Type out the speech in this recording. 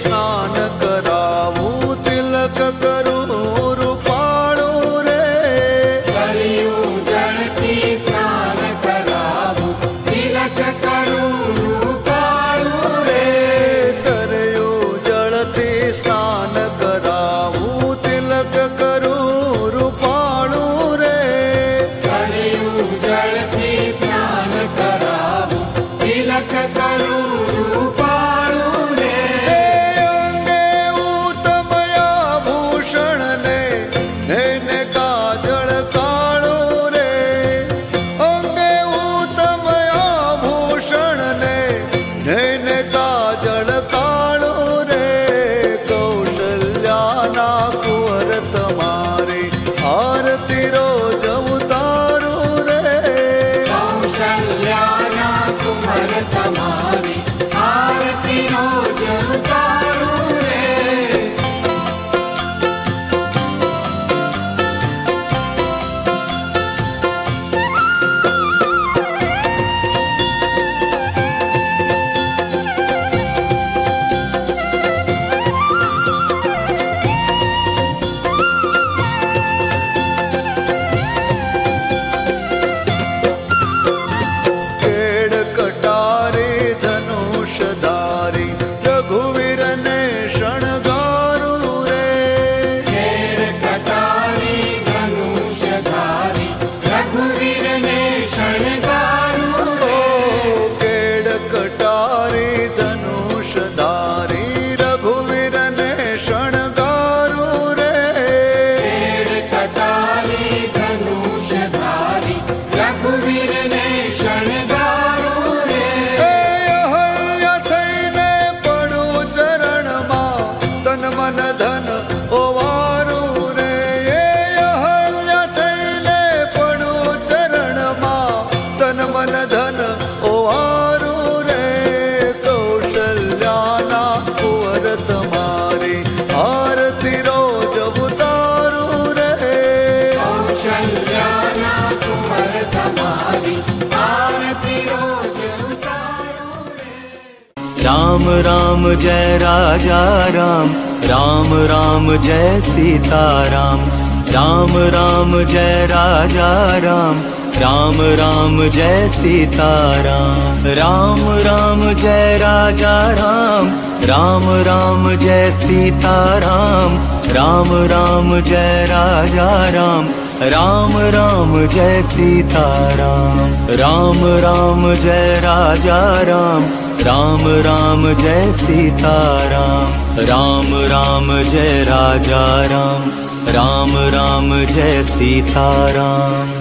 સ્નાન કરાવું તિલક કરું રૂપાળું રે. સરયું જળથી સ્નાન કરાવું તિલક કરું રૂપાળું રે. સરયું જળથી સ્નાન કરાવું તિલક કરું રૂપાળું રે. સરયું જળથી સ્નાન કરાવું તિલક કરું રૂપાળું રે. અંગે ઉત્તમ આભૂષણ ને નયને કાજળ કાળું રે. અંગે ઉત્તમ આભૂષણ ને નયને કાજળ કાળું રે. કૌશલ્યાના કુંવર તમારે આરતી રોજ ઉતારું રે. કૌશલ્યાના કુંવર તમારી આરતી રોજ ઉતારું રે. કેડ કટારી ધનુષધારી રઘુવીરને શણગારું રે. ખેડ કટારી ધનુષધારી રઘુવીરને શણગારું રે. કેડ કટારી ધનુષધારી રઘુવીરને શણગારું રે. ખેડ કટારી ધનુષધારી રઘુવીરને શણગારું રે. એ અહલ્યા થઈને પડું ચરણમાં તન મન ધન ઓવારું રે. એ અહલ્યા થઈને પડું ચરણમાં તન મન ધન ઓવારું રે. કૌશલ્યાના કુંવર તમારી આરતી રોજ ઉતારું રે. કૌશલ્યાના કુંવર તમારી આરતી રોજ ઉતારું રે. राम राम जय राजा राम, राम राम जय सीताराम. राम राम जय राजा राम, राम राम जय सीताराम. राम राम जय राजा राम, राम राम जय सीताराम. राम राम जय राजा राम, राम राम जय सीताराम. राम राम जय राजा राम, राम राम जय सीताराम. राम राम जय राजा राम, राम राम जय सीताराम.